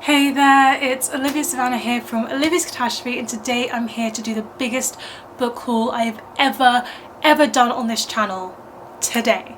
Hey there, it's Olivia Savannah here from Olivia's Catastrophe, and today I'm here to do the biggest book haul I've ever done on this channel. Today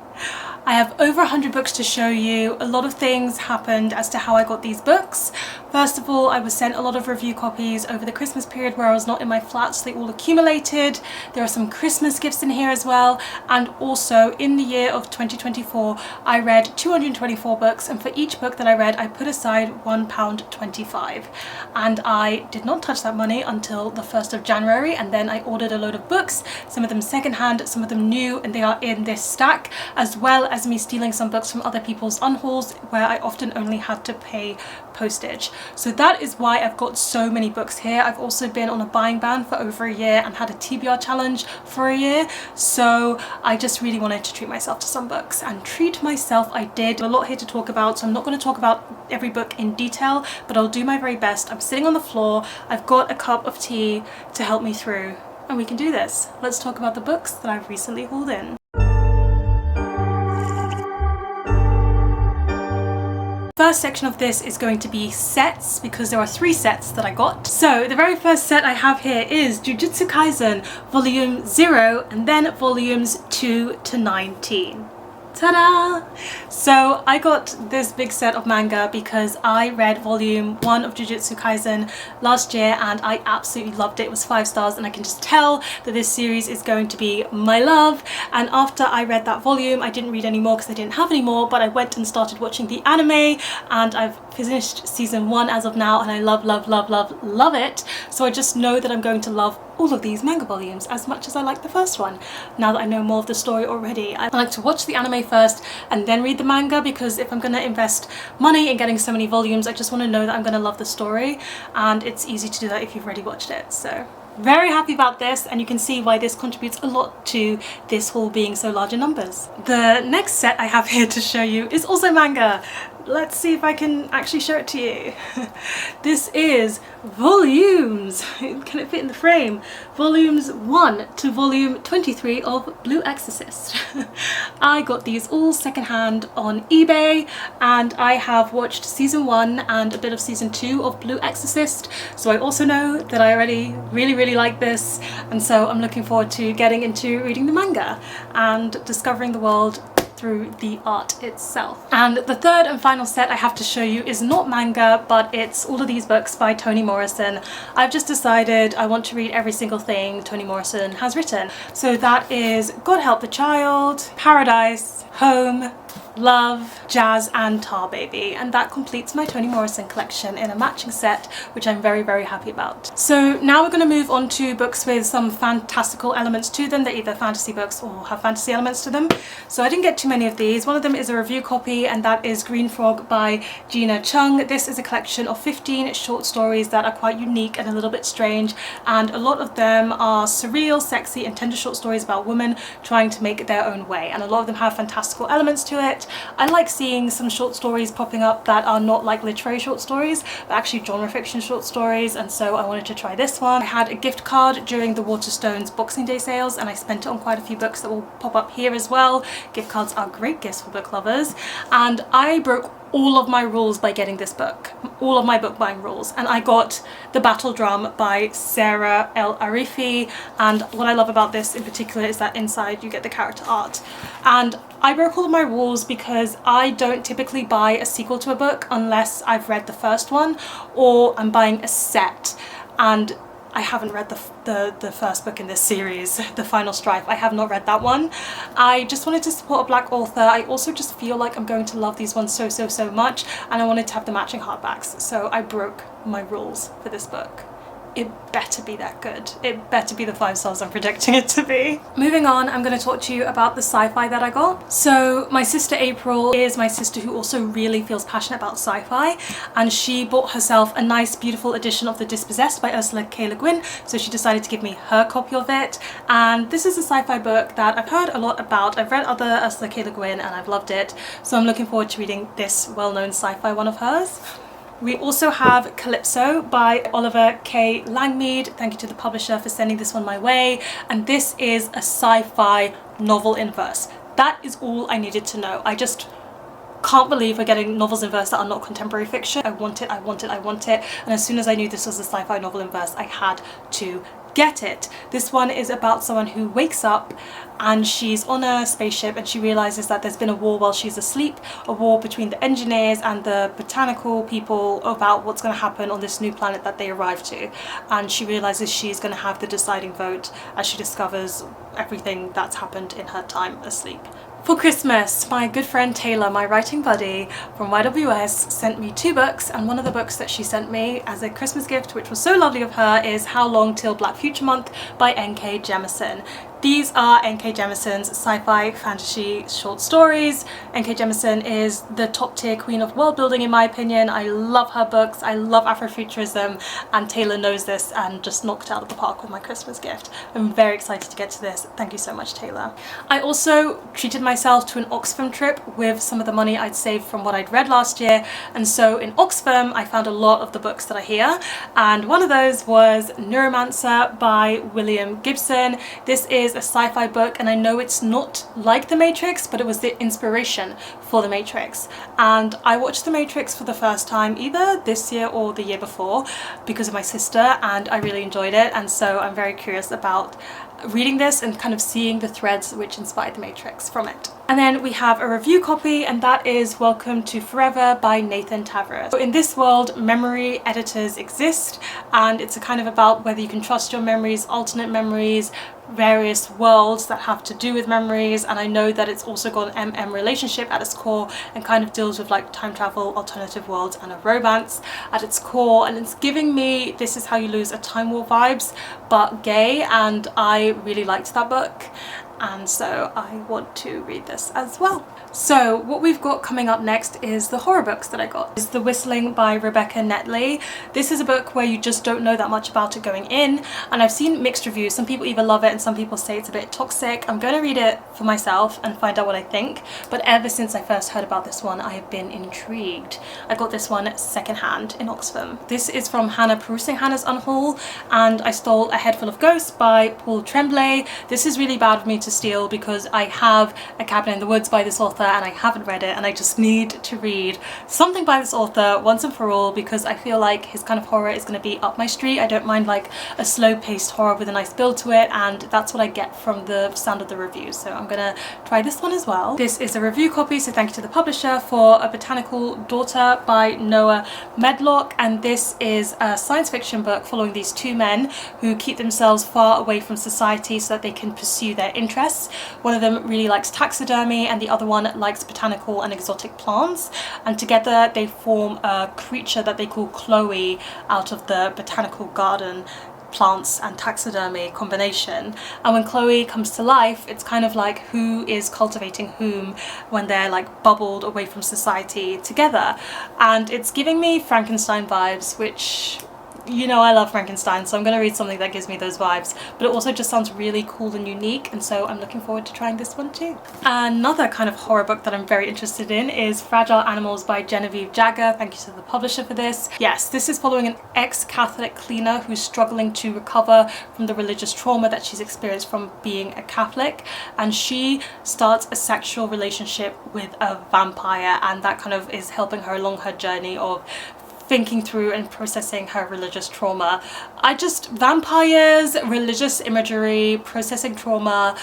I have over 100 books to show you. A lot of things happened as to how I got these books. First of all, I was sent a lot of review copies over the Christmas period where I was not in my flat, so they all accumulated. There are some Christmas gifts in here as well, and also in the year of 2024 I read 224 books, and for each book that I read I put aside £1.25, and I did not touch that money until the 1st of January, and then I ordered a load of books, some of them secondhand, some of them new, and they are in this stack, as well as me stealing some books from other people's unhauls where I often only had to pay postage. So that is why I've got so many books here. I've also been on a buying ban for over a year and had a TBR challenge for a year, so I just really wanted to treat myself to some books, and treat myself I did. A lot here to talk about, so I'm not going to talk about every book in detail, but I'll do my very best. I'm sitting on the floor, I've got a cup of tea to help me through, and we can do this. Let's talk about the books that I've recently hauled in. First section of this is going to be sets, because there are 3 sets that I got. So the very first set I have here is Jujutsu Kaisen volume 0 and then volumes 2 to 19. Ta-da! So I got this big set of manga because I read volume 1 of Jujutsu Kaisen last year and I absolutely loved it. It was 5 stars, and I can just tell that this series is going to be my love. And after I read that volume, I didn't read any more because I didn't have any more, but I went and started watching the anime, and I've finished season 1 as of now, and I love it. So I just know that I'm going to love all of these manga volumes as much as I like the first one, now that I know more of the story already. I like to watch the anime first and then read the manga, because if I'm going to invest money in getting so many volumes, I just want to know that I'm going to love the story, and it's easy to do that if you've already watched it. So very happy about this, and you can see why this contributes a lot to this haul being so large in numbers. The next set I have here to show you is also manga. Let's see if I can actually show it to you. This is volumes, can it fit in the frame? Volumes 1 to volume 23 of Blue Exorcist. I got these all secondhand on eBay, and I have watched season 1 and a bit of season 2 of Blue Exorcist, so I also know that I already really like this, and so I'm looking forward to getting into reading the manga and discovering the world through the art itself. And the third and final set I have to show you is not manga, but it's all of these books by Toni Morrison. I've just decided I want to read every single thing Toni Morrison has written. So that is God Help the Child, Paradise, Home, Love, Jazz and Tar Baby, and that completes my Toni Morrison collection in a matching set, which I'm very happy about. So now we're going to move on to books with some fantastical elements to them. They're either fantasy books or have fantasy elements to them. So I didn't get too many of these. One of them is a review copy, and that is Green Frog by Gina Chung. This is a collection of 15 short stories that are quite unique and a little bit strange, and a lot of them are surreal, sexy and tender short stories about women trying to make their own way, and a lot of them have fantastical elements to it. I like seeing some short stories popping up that are not like literary short stories, but actually genre fiction short stories, and so I wanted to try this one. I had a gift card during the Waterstones Boxing Day sales, and I spent it on quite a few books that will pop up here as well. Gift cards are great gifts for book lovers, and I broke all of my rules by getting this book, all of my book buying rules, and I got The Battle Drum by Saara El-Arifi. And what I love about this in particular is that inside you get the character art, and I broke all of my rules because I don't typically buy a sequel to a book unless I've read the first one, or I'm buying a set, and I haven't read the first book in this series, The Final Strife. I have not read that one. I just wanted to support a black author. I also just feel like I'm going to love these ones so much, and I wanted to have the matching hardbacks, so I broke my rules for this book. It better be that good. It better be the 5 stars I'm predicting it to be. Moving on, I'm going to talk to you about the sci-fi that I got. So my sister April is my sister who also really feels passionate about sci-fi, and she bought herself a nice beautiful edition of the Dispossessed by Ursula K. Le Guin, so she decided to give me her copy of it. And this is a sci-fi book that I've heard a lot about. I've read other Ursula K. Le Guin and I've loved it, so I'm looking forward to reading this well-known sci-fi one of hers. We also have Calypso by Oliver K. Langmead. Thank you to the publisher for sending this one my way. And this is a sci-fi novel in verse. That is all I needed to know. I just can't believe we're getting novels in verse that are not contemporary fiction. I want it, I want it, I want it. And as soon as I knew this was a sci-fi novel in verse, I had to get it. This one is about someone who wakes up and she's on a spaceship and she realizes that there's been a war while she's asleep, a war between the engineers and the botanical people about what's going to happen on this new planet that they arrive to, and she realizes she's going to have the deciding vote as she discovers everything that's happened in her time asleep. For Christmas, my good friend Taylor, my writing buddy from YWS, sent me 2 books, and one of the books that she sent me as a Christmas gift, which was so lovely of her, is How Long Till Black Future Month by N.K. Jemisin. These are N.K. Jemisin's sci-fi fantasy short stories. N.K. Jemisin is the top tier queen of world building in my opinion. I love her books, I love Afrofuturism, and Taylor knows this and just knocked it out of the park with my Christmas gift. I'm very excited to get to this. Thank you so much, Taylor. I also treated myself to an Oxfam trip with some of the money I'd saved from what I'd read last year, and so in Oxfam I found a lot of the books that are here, and one of those was Neuromancer by William Gibson. This is a sci-fi book, and I know it's not like The Matrix, but it was the inspiration for The Matrix, and I watched The Matrix for the first time either this year or the year before because of my sister, and I really enjoyed it, and so I'm very curious about reading this and kind of seeing the threads which inspired The Matrix from it. And then we have a review copy, and that is Welcome to Forever by Nathan Tavares. So in this world, memory editors exist, and it's a kind of about whether you can trust your memories, alternate memories, various worlds that have to do with memories, and I know that it's also got an MM relationship at its core and kind of deals with like time travel, alternative worlds, and a romance at its core, and it's giving me This Is How You Lose a Time War vibes, but gay, and I really liked that book, and so I want to read this as well. So what we've got coming up next is the horror books that I got. It's The Whistling by Rebecca Netley. This is a book where you just don't know that much about it going in, and I've seen mixed reviews. Some people either love it and some people say it's a bit toxic. I'm going to read it for myself and find out what I think, but ever since I first heard about this one I have been intrigued. I got this one secondhand in Oxfam. This is from Hannah perusing Hannah's Unhaul, and I stole A Head Full of Ghosts by Paul Tremblay. This is really bad for me to steal because I have A Cabin in the Woods by this author and I haven't read it, and I just need to read something by this author once and for all because I feel like his kind of horror is going to be up my street. I don't mind like a slow-paced horror with a nice build to it, and that's what I get from the sound of the reviews, so I'm gonna try this one as well. This is a review copy, so thank you to the publisher, for A Botanical Daughter by Noah Medlock, and this is a science fiction book following these 2 men who keep themselves far away from society so that they can pursue their interests. One of them really likes taxidermy and the other one likes botanical and exotic plants, and together they form a creature that they call Chloe out of the botanical garden plants and taxidermy combination. And when Chloe comes to life, it's kind of like who is cultivating whom when they're like bubbled away from society together, and it's giving me Frankenstein vibes, which, you know, I love Frankenstein, so I'm going to read something that gives me those vibes, but it also just sounds really cool and unique, and so I'm looking forward to trying this one too. Another kind of horror book that I'm very interested in is Fragile Animals by Genevieve. Thank you to the publisher for this. Yes, this is following an ex-Catholic cleaner who's struggling to recover from the religious trauma that she's experienced from being a Catholic, and she starts a sexual relationship with a vampire, and that kind of is helping her along her journey of thinking through and processing her religious trauma. Vampires, religious imagery, processing trauma,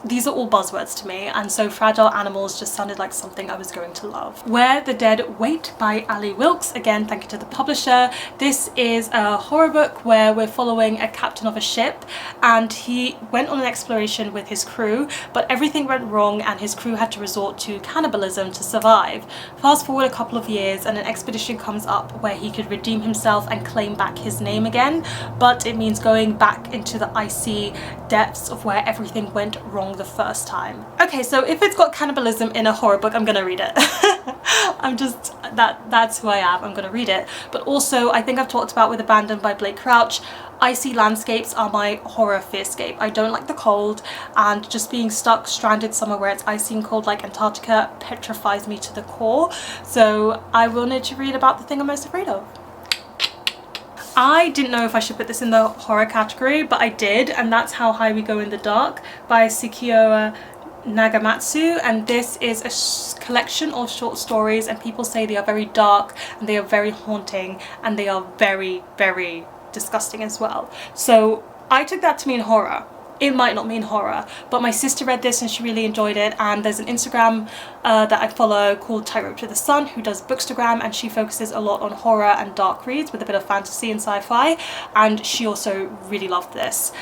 these are all buzzwords to me, and so Fragile Animals just sounded like something I was going to love. Where the Dead Wait by Ali Wilkes. Again, thank you to the publisher. This is a horror book where we're following a captain of a ship, and he went on an exploration with his crew, but everything went wrong and his crew had to resort to cannibalism to survive. Fast forward a couple of years and an expedition comes up where he could redeem himself and claim back his name again, but it means going back into the icy depths of where everything went wrong the first time. Okay, so if it's got cannibalism in a horror book, I'm gonna read it. That's who I am, I'm gonna read it. But also, I think I've talked about with Abandoned by Blake Crouch, icy landscapes are my horror fearscape. I don't like the cold, and just being stuck, stranded somewhere where it's icy and cold like Antarctica petrifies me to the core. So I wanted to read about the thing I'm most afraid of. I didn't know if I should put this in the horror category, but I did, and that's How High We Go in the Dark by Sikio Nagamatsu, and this is a collection of short stories, and people say they are very dark and they are very haunting and they are very, very disgusting as well. So I took that to mean horror. It might not mean horror, but my sister read this and she really enjoyed it, and there's an Instagram that I follow called Tightrope to the Sun who does Bookstagram, and she focuses a lot on horror and dark reads with a bit of fantasy and sci-fi, and she also really loved this.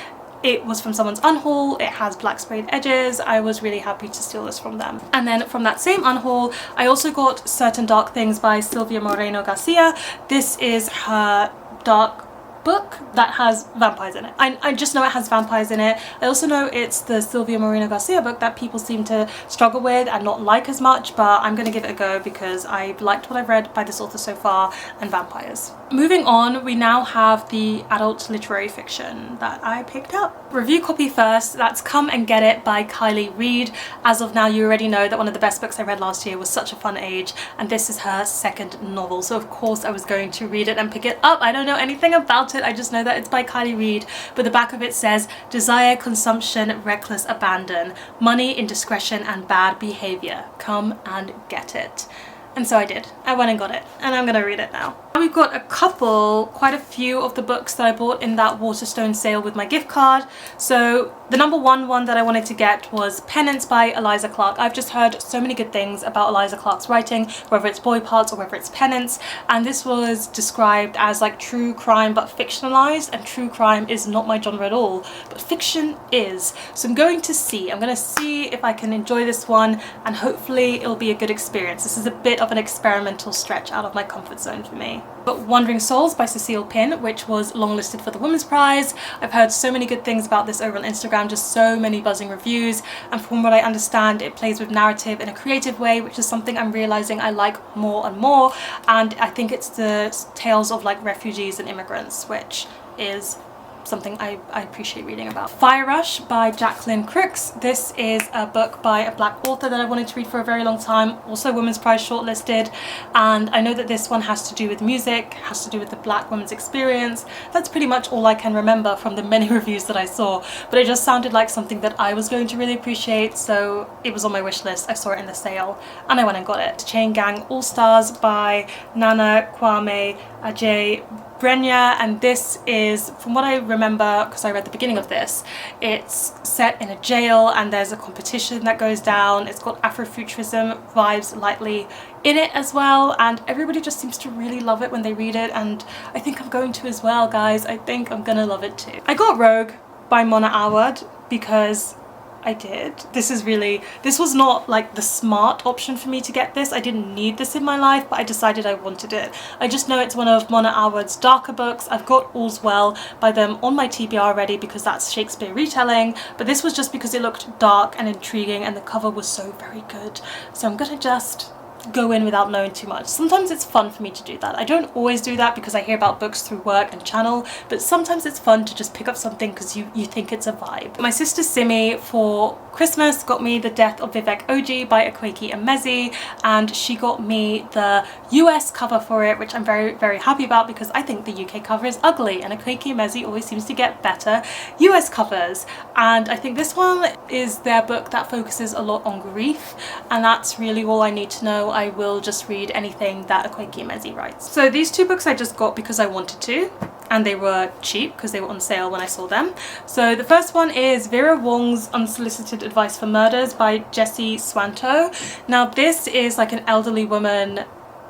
It was from someone's unhaul, it has black sprayed edges. I was really happy to steal this from them. And then from that same unhaul, I also got Certain Dark Things by Silvia Moreno Garcia. This is her dark book that has vampires in it. I just know it has vampires in it. I also know it's the Silvia Moreno Garcia book that people seem to struggle with and not like as much, but I'm gonna give it a go because I've liked what I've read by this author so far, and vampires. Moving on, we now have the adult literary fiction that I picked up. Review copy first, that's Come and Get It by Kylie Reid. As of now, you already know that one of the best books I read last year was Such a Fun Age, and this is her second novel, so of course I was going to read it and pick it up. I don't know anything about it, I just know that it's by Kylie Reid, but the back of it says, desire, consumption, reckless abandon, money, indiscretion, and bad behaviour. Come and get it. And so I did. I went and got it, and I'm gonna read it now. We've got quite a few of the books that I bought in that Waterstone sale with my gift card. So the number one that I wanted to get was Penance by Eliza Clark. I've just heard so many good things about Eliza Clark's writing, whether it's boy parts or whether it's Penance, and this was described as like true crime but fictionalized, and true crime is not my genre at all, but fiction is. So I'm gonna see if I can enjoy this one, and hopefully it'll be a good experience. This is a bit of an experimental stretch out of my comfort zone for me. But Wandering Souls by Cecile Pin, which was longlisted for the Women's Prize. I've heard so many good things about this over on Instagram, just so many buzzing reviews, and from what I understand it plays with narrative in a creative way, which is something I'm realizing I like more and more, and I think it's the tales of like refugees and immigrants, which is something I appreciate reading about. Fire Rush by Jacqueline Crooks. This is a book by a black author that I wanted to read for a very long time, also Women's Prize shortlisted, and I know that this one has to do with music, has to do with the black women's experience. That's pretty much all I can remember from the many reviews that I saw, but it just sounded like something that I was going to really appreciate, so it was on my wish list. I saw it in the sale and I went and got it. Chain Gang All Stars by Nana Kwame Ajay Brenya, and this is, from what I remember, because I read the beginning of this, it's set in a jail and there's a competition that goes down. It's got Afrofuturism vibes lightly in it as well, and everybody just seems to really love it when they read it, and I think I'm going to as well, guys. I think I'm gonna love it too. I got Rogue by Mona Awad because I did. This was not like the smart option for me to get this. I didn't need this in my life, but I decided I wanted it. I just know it's one of Mona Awad's darker books. I've got All's Well by them on my TBR already because that's Shakespeare retelling, but this was just because it looked dark and intriguing and the cover was so very good. So I'm gonna just go in without knowing too much. Sometimes it's fun for me to do that. I don't always do that because I hear about books through work and channel, but sometimes it's fun to just pick up something because you think it's a vibe. My sister Simi for Christmas got me The Death of Vivek Oji by Akwaeke Emezi, and she got me the US cover for it, which I'm very, very happy about because I think the UK cover is ugly, and Akwaeke Emezi always seems to get better US covers, and I think this one is their book that focuses a lot on grief, and that's really all I need to know. I will just read anything that Akwaeke Emezi writes. So these two books I just got because I wanted to, and they were cheap because they were on sale when I saw them. So the first one is Vera Wong's Unsolicited Advice for Murders by Jessie Swanto. Now this is like an elderly woman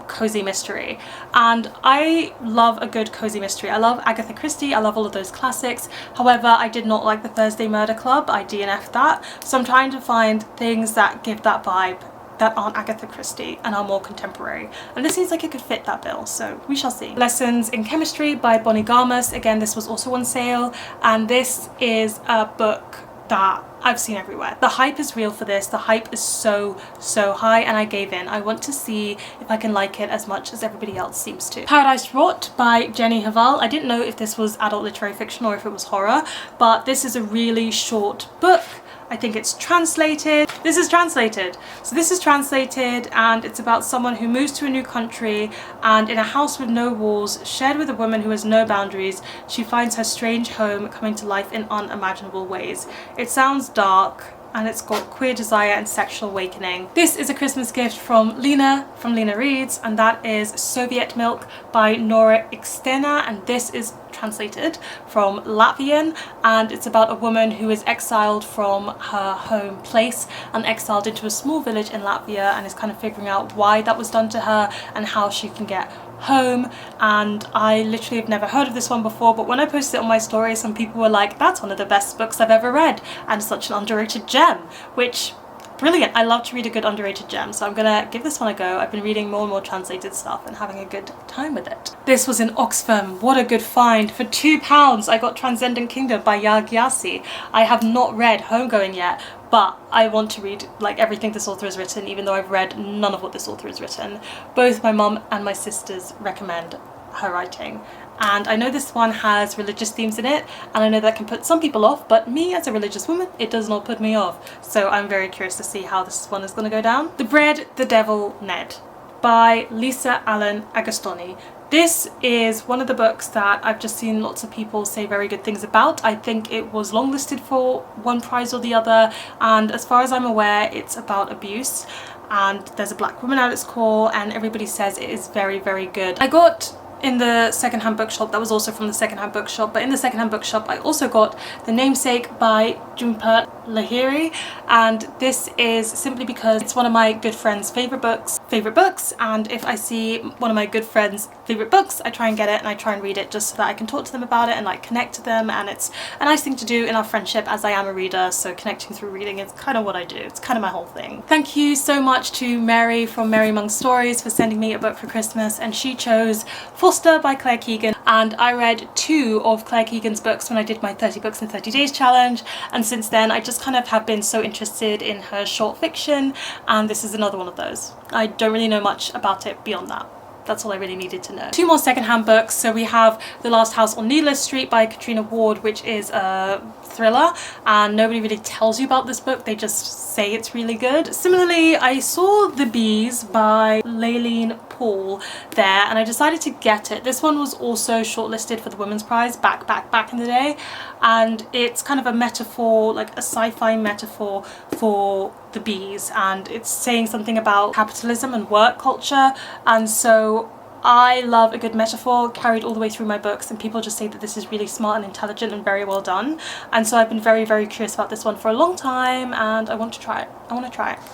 cozy mystery, and I love a good cozy mystery. I love Agatha Christie, I love all of those classics. However, I did not like the Thursday Murder Club. I DNF'd that, so I'm trying to find things that give that vibe that aren't Agatha Christie and are more contemporary, and this seems like it could fit that bill, so we shall see. Lessons in Chemistry by Bonnie Garmus. Again, this was also on sale, and this is a book that I've seen everywhere. The hype is real for this. The hype is so high, and I gave in. I want to see if I can like it as much as everybody else seems to. Paradise Rot by Jenny Haval. I didn't know if this was adult literary fiction or if it was horror, but this is a really short book. I think it's translated. This is translated. So this is translated, and it's about someone who moves to a new country, and in a house with no walls, shared with a woman who has no boundaries, she finds her strange home coming to life in unimaginable ways. It sounds dark. and it's got Queer Desire and Sexual Awakening. This is a Christmas gift from Liene Reads, and that is Soviet Milk by Nora Extena, and this is translated from Latvian, and it's about a woman who is exiled from her home place and exiled into a small village in Latvia, and is kind of figuring out why that was done to her and how she can get home. And I literally have never heard of this one before, but when I posted it on my story, some people were like, that's one of the best books I've ever read and such an underrated gem, which brilliant. I love to read a good underrated gem, so I'm gonna give this one a go. I've been reading more and more translated stuff and having a good time with it. This was in Oxfam. What a good find. For £2 I got Transcendent Kingdom by Gyasi. I have not read Homegoing yet, but I want to read like everything this author has written, even though I've read none of what this author has written. Both my mum and my sisters recommend her writing, and I know this one has religious themes in it, and I know that can put some people off, but me as a religious woman, it does not put me off. So I'm very curious to see how this one is going to go down. The Bread, the Devil, Ned by Lisa Allen Agostoni. This is one of the books that I've just seen lots of people say very good things about. I think it was longlisted for one prize or the other, and as far as I'm aware, it's about abuse, and there's a black woman at its core, and everybody says it is very, very good. I got in the secondhand bookshop, that was also from the secondhand bookshop, but in the secondhand bookshop I also got The Namesake by Jhumpa Lahiri, and this is simply because it's one of my good friend's favourite books, and if I see one of my good friend's favourite books, I try and get it and I try and read it just so that I can talk to them about it and like connect to them, and it's a nice thing to do in our friendship as I am a reader, so connecting through reading is kind of what I do. It's kind of my whole thing. Thank you so much to Mary from Mary Among Stories for sending me a book for Christmas, and she chose Foster by Claire Keegan, and I read 2 of Claire Keegan's books when I did my 30 books in 30 days challenge, and since then I just kind of have been so interested in her short fiction, and this is another one of those. I don't really know much about it beyond that. That's all I really needed to know. 2 more secondhand books. So we have The Last House on Needless Street by Katrina Ward, which is a thriller, and nobody really tells you about this book, they just say it's really good. Similarly, I saw The Bees by Laylene Paul there, and I decided to get it. This one was also shortlisted for the Women's Prize back in the day, and it's kind of a metaphor, like a sci-fi metaphor for the bees, and it's saying something about capitalism and work culture, and so I love a good metaphor carried all the way through my books, and people just say that this is really smart and intelligent and very well done, and so I've been very, very curious about this one for a long time, and I want to try it.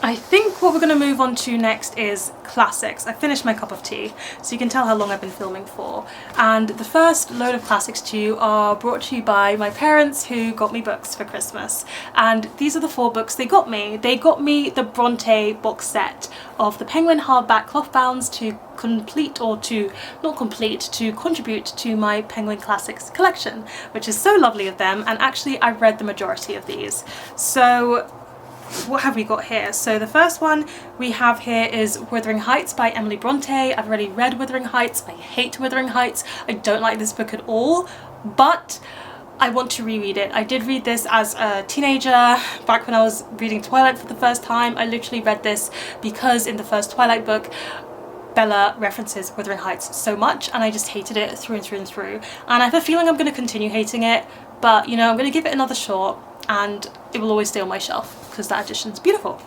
I think what we're going to move on to next is classics. I finished my cup of tea, so you can tell how long I've been filming for, and the first load of classics to you are brought to you by my parents, who got me books for Christmas, and these are the 4 books they got me. They got me the Bronte box set of the Penguin hardback cloth bounds to contribute to my Penguin Classics collection, which is so lovely of them, and actually I've read the majority of these. So what have we got here? So the first one we have here is Wuthering Heights by Emily Bronte. I've already read Wuthering Heights. I hate Wuthering Heights. I don't like this book at all, but I want to reread it. I did read this as a teenager, back when I was reading Twilight for the first time. I literally read this because in the first Twilight book, Bella references Wuthering Heights so much, and I just hated it through and through and through. And I have a feeling I'm going to continue hating it, but you know, I'm going to give it another shot, and it will always stay on my shelf because that edition's beautiful.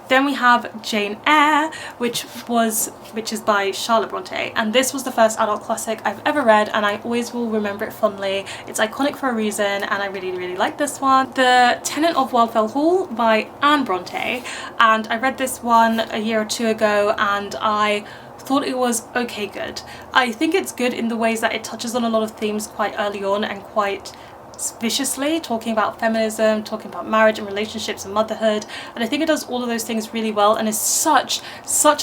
Then we have Jane Eyre, which is by Charlotte Bronte, and this was the first adult classic I've ever read, and I always will remember it fondly. It's iconic for a reason, and I really, really like this one. The Tenant of Wildfell Hall by Anne Bronte, and I read this one a year or 2 ago, and I thought it was okay good. I think it's good in the ways that it touches on a lot of themes quite early on and quite viciously, talking about feminism, talking about marriage and relationships and motherhood, and I think it does all of those things really well, and is such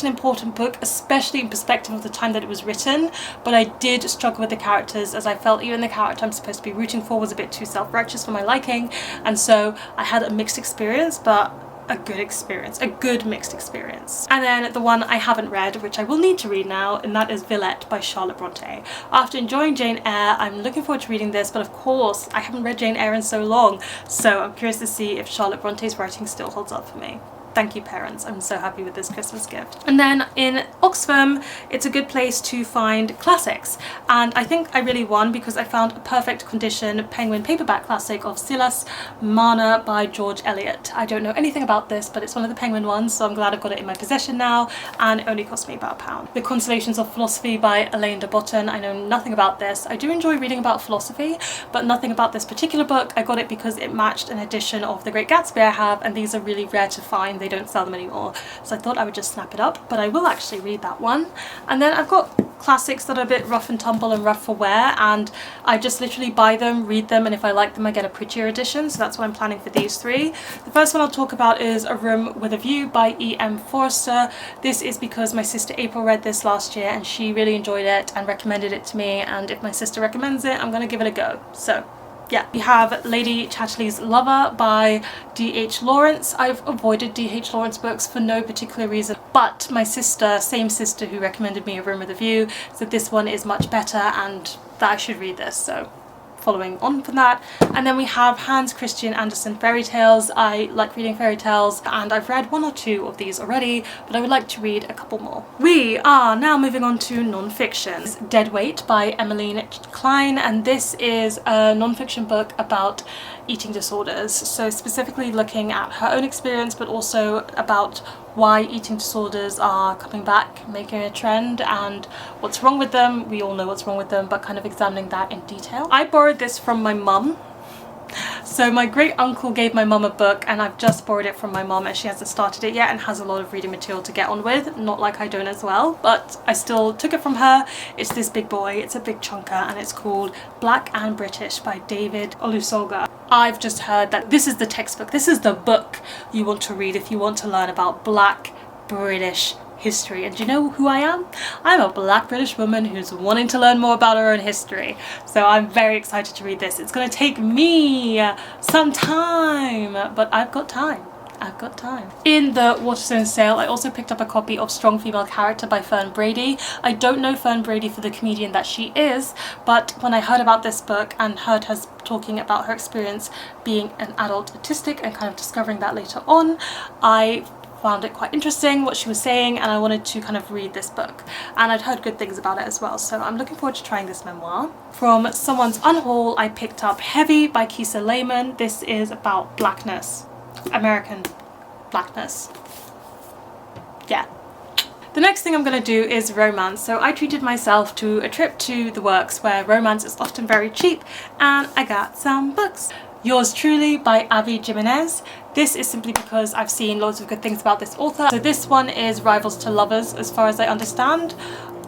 an important book, especially in perspective of the time that it was written. But I did struggle with the characters, as I felt even the character I'm supposed to be rooting for was a bit too self-righteous for my liking, and so I had a mixed experience, but a good mixed experience. And then the one I haven't read, which I will need to read now, and that is Villette by Charlotte Bronte. After enjoying Jane Eyre, I'm looking forward to reading this, but of course I haven't read Jane Eyre in so long, so I'm curious to see if Charlotte Bronte's writing still holds up for me. Thank you, parents. I'm so happy with this Christmas gift. And then in Oxfam, it's a good place to find classics. And I think I really won because I found a perfect condition Penguin paperback classic of Silas Marner by George Eliot. I don't know anything about this, but it's one of the Penguin ones, so I'm glad I've got it in my possession now, and it only cost me about £1. The Consolations of Philosophy by Elaine de Botton. I know nothing about this. I do enjoy reading about philosophy, but nothing about this particular book. I got it because it matched an edition of The Great Gatsby I have, and these are really rare to find. They don't sell them anymore, so I thought I would just snap it up, but I will actually read that one. And then I've got classics that are a bit rough and tumble and rough for wear, and I just literally buy them, read them, and if I like them I get a prettier edition, so that's what I'm planning for these three. The first one I'll talk about is A Room with a View by E.M. Forster. This is because my sister April read this last year and she really enjoyed it and recommended it to me, and if my sister recommends it I'm gonna give it a go. So yeah, we have Lady Chatterley's Lover by D.H. Lawrence. I've avoided D.H. Lawrence books for no particular reason, but my sister, same sister who recommended me A Room with a View, said this one is much better and that I should read this, so following on from that. And then we have Hans Christian Andersen fairy tales. I like reading fairy tales and I've read 1 or 2 of these already, but I would like to read a couple more. We are now moving on to non-fiction. Dead Weight by Emmeline Klein, and this is a non-fiction book about eating disorders, so specifically looking at her own experience but also about why eating disorders are coming back, making a trend, and what's wrong with them. We all know what's wrong with them, but kind of examining that in detail. I borrowed this from my mum. So my great uncle gave my mum a book and I've just borrowed it from my mum, and she hasn't started it yet and has a lot of reading material to get on with, not like I don't as well, but I still took it from her. It's this big boy, it's a big chunker, and it's called Black and British by David Olusoga. I've just heard that this is the textbook, this is the book you want to read if you want to learn about Black British history. And do you know who I am? I'm a Black British woman who's wanting to learn more about her own history, so I'm very excited to read this. It's going to take me some time, but I've got time. I've got time. In the Waterstone sale, I also picked up a copy of Strong Female Character by Fern Brady. I don't know Fern Brady for the comedian that she is, but when I heard about this book and heard her talking about her experience being an adult autistic and kind of discovering that later on, I found it quite interesting what she was saying, and I wanted to kind of read this book, and I'd heard good things about it as well, so I'm looking forward to trying this memoir. From Someone's Unhaul, I picked up Heavy by Kisa Lehman. This is about blackness, American blackness. Yeah. The next thing I'm going to do is romance. So I treated myself to a trip to the works where romance is often very cheap, and I got some books. Yours Truly by Avi Jimenez. This is simply because I've seen loads of good things about this author. So this one is rivals to lovers as far as I understand.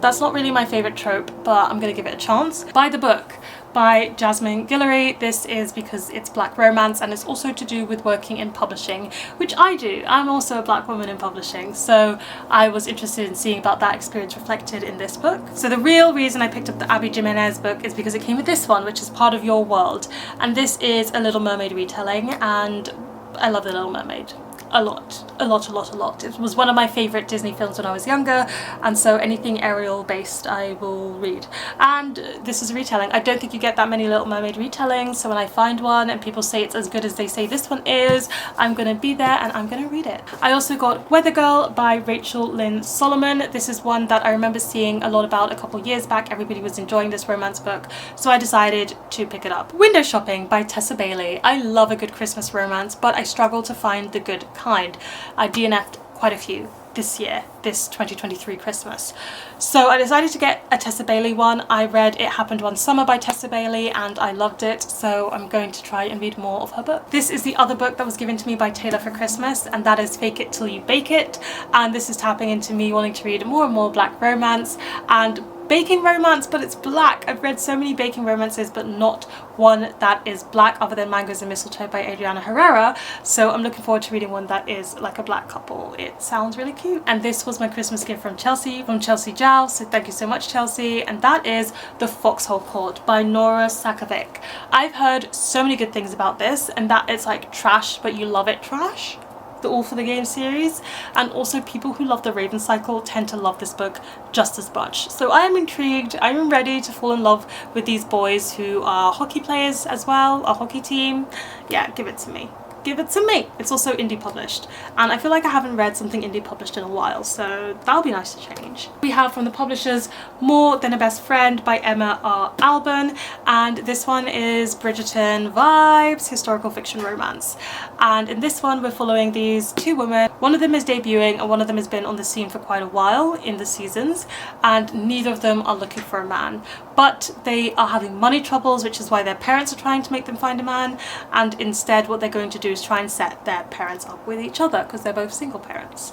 That's not really my favourite trope, but I'm going to give it a chance. Buy the book by Jasmine Guillory. This is because it's black romance and it's also to do with working in publishing, which I do. I'm also a black woman in publishing, so I was interested in seeing about that experience reflected in this book. So the real reason I picked up the Abby Jimenez book is because it came with this one, which is part of Your World, and this is a Little Mermaid retelling, and I love The Little Mermaid. A lot. It was one of my favourite Disney films when I was younger, and so anything Ariel based I will read. And this is a retelling. I don't think you get that many Little Mermaid retellings, so when I find one and people say it's as good as they say this one is, I'm gonna be there and I'm gonna read it. I also got Weather Girl by Rachel Lynn Solomon. This is one that I remember seeing a lot about a couple years back. Everybody was enjoying this romance book, so I decided to pick it up. Window Shopping by Tessa Bailey. I love a good Christmas romance, but I struggle to find the good kind. I DNF'd quite a few this year, this 2023 Christmas. So I decided to get a Tessa Bailey one. I read It Happened One Summer by Tessa Bailey and I loved it, so I'm going to try and read more of her book. This is the other book that was given to me by Taylor for Christmas, and that is Fake It Till You Bake It, and this is tapping into me wanting to read more and more black romance and baking romance, but it's black. I've read so many baking romances, but not one that is black other than Mangoes and Mistletoe by Adriana Herrera, so I'm looking forward to reading one that is like a black couple. It sounds really cute. And this was my Christmas gift from Chelsea Jow, so thank you so much, Chelsea, and that is The Foxhole Court by Nora Sakovic. I've heard so many good things about this, and that it's like trash, but you love it trash. The All for the Game series, and also people who love the Raven Cycle tend to love this book just as much. So I am intrigued, I am ready to fall in love with these boys who are hockey players as well, a hockey team. Yeah, give it to me. give it to me. It's also indie published, and I feel like I haven't read something indie published in a while, so that'll be nice to change. We have from the publishers More Than a Best Friend by Emma R. Alban, and this one is Bridgerton vibes, historical fiction romance. And in this one we're following these two women. One of them is debuting and one of them has been on the scene for quite a while in the seasons, and neither of them are looking for a man, but they are having money troubles, which is why their parents are trying to make them find a man, and instead what they're going to do is try and set their parents up with each other because they're both single parents.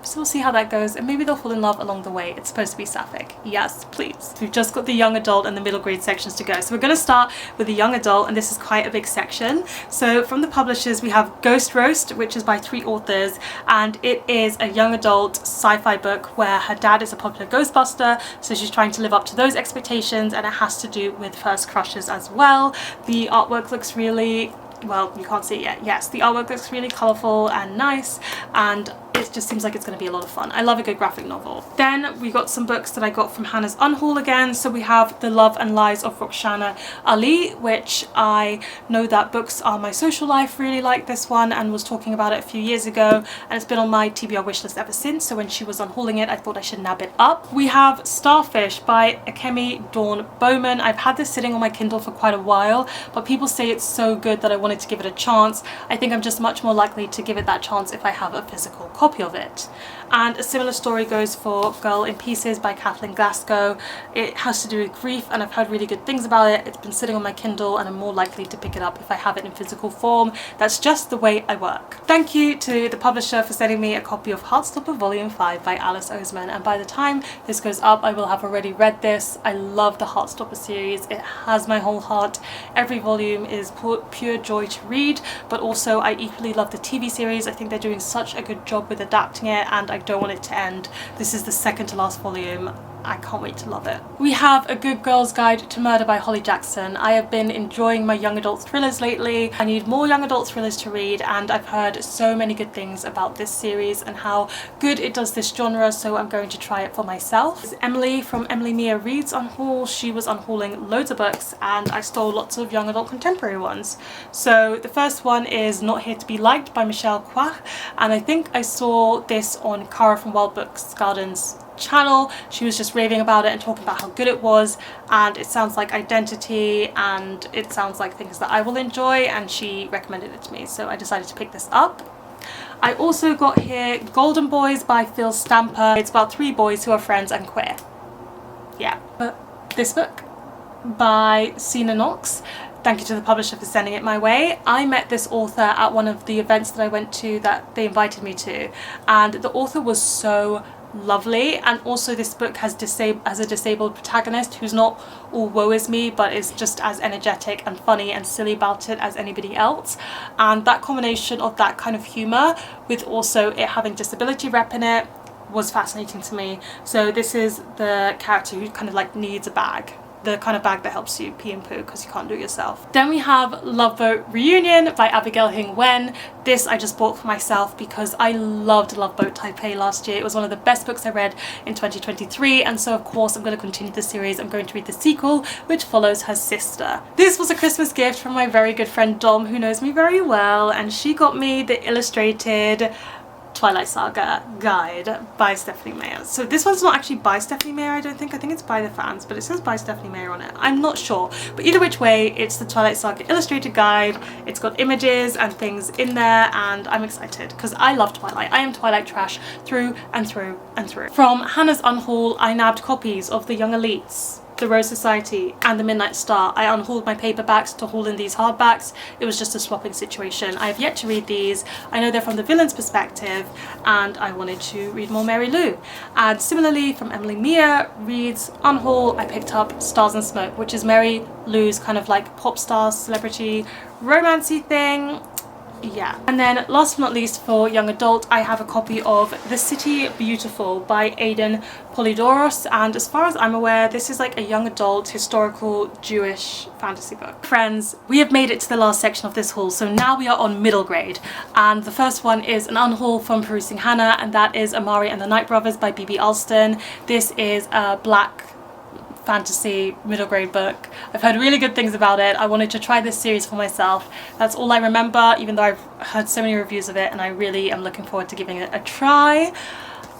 So we'll see how that goes, and maybe they'll fall in love along the way. It's supposed to be sapphic. Yes, please. We've just got the young adult and the middle grade sections to go. So we're going to start with the young adult, and this is quite a big section. So from the publishers we have Ghost Roast, which is by 3 authors, and it is a young adult sci-fi book where her dad is a popular ghostbuster, so she's trying to live up to those expectations, and it has to do with first crushes as well. The artwork looks really, well, you can't see it yet. Yes, the artwork looks really colourful and nice, and it just seems like it's going to be a lot of fun. I love a good graphic novel. Then we got some books that I got from Hannah's Unhaul again. So we have The Love and Lies of Roxana Ali, which I know that Books Are My Social Life really liked this one and was talking about it a few years ago, and it's been on my TBR wishlist ever since, so when she was unhauling it I thought I should nab it up. We have Starfish by Akemi Dawn Bowman. I've had this sitting on my Kindle for quite a while, but people say it's so good that I wanted to give it a chance. I think I'm just much more likely to give it that chance if I have a physical copy of it. And a similar story goes for Girl in Pieces by Kathleen Glasgow. It has to do with grief, and I've heard really good things about it. It's been sitting on my Kindle and I'm more likely to pick it up if I have it in physical form. That's just the way I work. Thank you to the publisher for sending me a copy of Heartstopper Volume 5 by Alice Oseman, and by the time this goes up I will have already read this. I love the Heartstopper series. It has my whole heart. Every volume is pure joy to read, but also I equally love the TV series. I think they're doing such a good job with adapting it, and I don't want it to end. This is the second to last volume. I can't wait to love it. We have A Good Girl's Guide to Murder by Holly Jackson. I have been enjoying my young adult thrillers lately. I need more young adult thrillers to read, and I've heard so many good things about this series and how good it does this genre, so I'm going to try it for myself. This is Emily from Emily Mia Reads Unhaul. She was unhauling loads of books and I stole lots of young adult contemporary ones. So the first one is Not Here to Be Liked by Michelle Quah, and I think I saw this on Cara from Wild Books Gardens channel. She was just raving about it and talking about how good it was, and it sounds like identity and it sounds like things that I will enjoy, and she recommended it to me, so I decided to pick this up. I also got here Golden Boys by Phil Stamper. It's about 3 boys who are friends and queer. Yeah. But this book by Sina Knox, thank you to the publisher for sending it my way. I met this author at one of the events that I went to that they invited me to, and the author was so lovely, and also this book has a disabled protagonist who's not all woe is me, but is just as energetic and funny and silly about it as anybody else, and that combination of that kind of humour with also it having disability rep in it was fascinating to me. So this is the character who kind of like needs a bag, the kind of bag that helps you pee and poo because you can't do it yourself. Then we have Love Boat Reunion by Abigail Hing Wen. This I just bought for myself because I loved Love Boat Taipei last year. It was one of the best books I read in 2023, and so of course I'm going to continue the series. I'm going to read the sequel, which follows her sister. This was a Christmas gift from my very good friend Dom, who knows me very well, and she got me the illustrated Twilight Saga guide by Stephanie Meyer. So this one's not actually by Stephanie Meyer, I don't think. I think it's by the fans, but it says by Stephanie Meyer on it. I'm not sure, but either which way, it's the Twilight Saga illustrated guide. It's got images and things in there, and I'm excited because I love Twilight. I am Twilight trash through and through and through. From Hannah's Unhaul, I nabbed copies of The Young Elites, The Rose Society and The Midnight Star. I unhauled my paperbacks to haul in these hardbacks. It was just a swapping situation. I have yet to read these. I know they're from the villain's perspective, and I wanted to read more Mary Lou. And similarly, from Emily Mia Reads Unhaul, I picked up Stars and Smoke, which is Mary Lou's kind of like pop star celebrity romancy thing. Yeah. And then last but not least, for young adult, I have a copy of The City Beautiful by Aidan Polydoros, and as far as I'm aware, this is like a young adult historical Jewish fantasy book. Friends, we have made it to the last section of this haul, so now we are on middle grade, and the first one is an unhaul from Perusing Hannah, and that is Amari and the Night Brothers by B.B. Alston. This is a black fantasy middle grade book. I've heard really good things about it. I wanted to try this series for myself. That's all I remember, even though I've heard so many reviews of it, and I really am looking forward to giving it a try.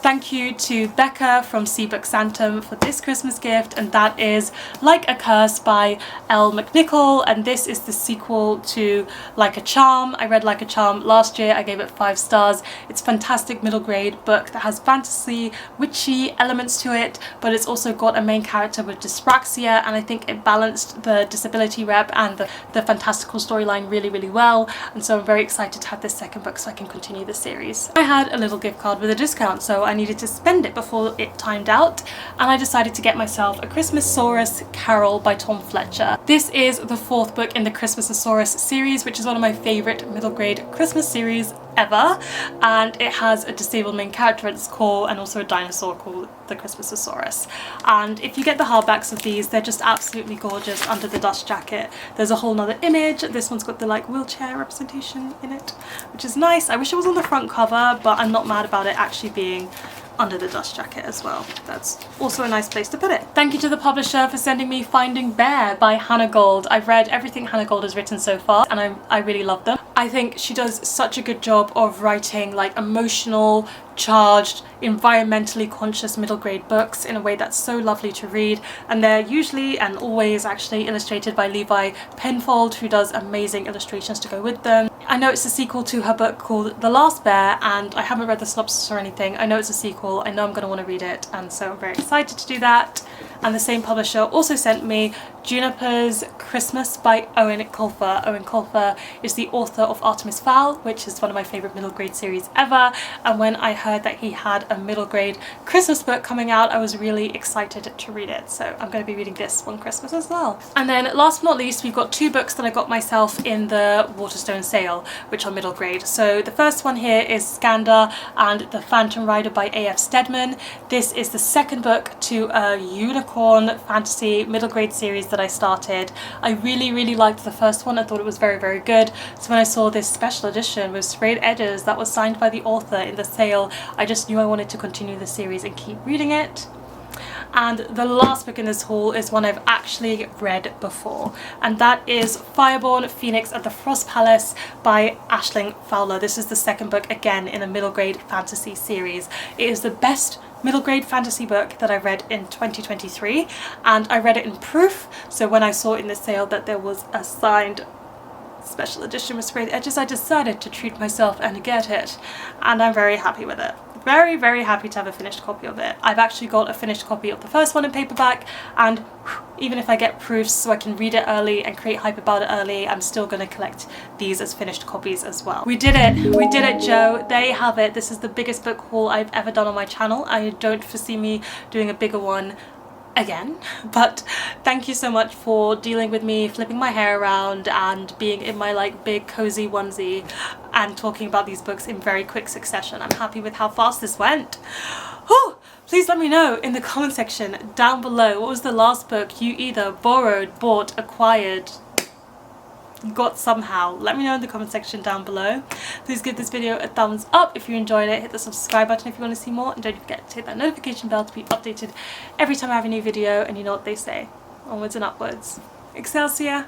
Thank you to Bekka from Seabook Sanctum for this Christmas gift, and that is Like a Curse by Elle McNichol, and this is the sequel to Like a Charm. I read Like a Charm last year. I gave it 5 stars. It's a fantastic middle grade book that has fantasy, witchy elements to it, but it's also got a main character with dyspraxia, and I think it balanced the disability rep and the fantastical storyline really, really well, and so I'm very excited to have this second book so I can continue the series. I had a little gift card with a discount, so I needed to spend it before it timed out, and I decided to get myself a Christmasaurus Carol by Tom Fletcher. This is the 4th book in the Christmasaurus series, which is one of my favourite middle grade Christmas series ever, and it has a disabled main character at its core and also a dinosaur called the Christmasaurus. And if you get the hardbacks of these, they're just absolutely gorgeous under the dust jacket. There's a whole nother image. This one's got the like wheelchair representation in it, which is nice. I wish it was on the front cover, but I'm not mad about it actually being under the dust jacket as well. That's also a nice place to put it. Thank you to the publisher for sending me Finding Bear by Hannah Gold. I've read everything Hannah Gold has written so far, and I really love them. I think she does such a good job of writing like emotional, charged, environmentally conscious middle grade books in a way that's so lovely to read, and they're usually and always actually illustrated by Levi Penfold, who does amazing illustrations to go with them. I know it's a sequel to her book called The Last Bear, and I haven't read the synopsis or anything. I know it's a sequel, I know I'm going to want to read it, and so I'm very excited to do that. And the same publisher also sent me Juniper's Christmas by Owen Colfer. Owen Colfer is the author of Artemis Fowl, which is one of my favourite middle grade series ever, and when I heard that he had a middle grade Christmas book coming out, I was really excited to read it, so I'm going to be reading this one Christmas as well. And then last but not least, we've got 2 books that I got myself in the Waterstone sale, which are middle grade. So the first one here is Skandar and the Phantom Rider by A.F. Steadman. This is the 2nd book to a unicorn fantasy middle grade series that I started. I really, really liked the first one. I thought it was very, very good. So when I saw this special edition with sprayed edges that was signed by the author in the sale, I just knew I wanted to continue the series and keep reading it. And the last book in this haul is one I've actually read before, and that is Fireborn Phoenix at the Frost Palace by Aisling Fowler. This is the 2nd book again in a middle grade fantasy series. It is the best middle grade fantasy book that I read in 2023, and I read it in proof, so when I saw in the sale that there was a signed special edition with sprayed edges, I decided to treat myself and get it, and I'm very happy with it. Very, very happy to have a finished copy of it. I've actually got a finished copy of the first one in paperback, and even if I get proofs so I can read it early and create hype about it early, I'm still going to collect these as finished copies as well. We did it! We did it, Joe! There you have it. This is the biggest book haul I've ever done on my channel. I don't foresee me doing a bigger one again, but thank you so much for dealing with me flipping my hair around and being in my like big cozy onesie and talking about these books in very quick succession. I'm happy with how fast this went. Oh, please let me know in the comment section down below, what was the last book you either borrowed, bought, acquired, got somehow. Let me know in the comment section down below. Please give this video a thumbs up if you enjoyed it, hit the subscribe button if you want to see more, and don't forget to hit that notification bell to be updated every time I have a new video. And you know what they say, onwards and upwards. Excelsior!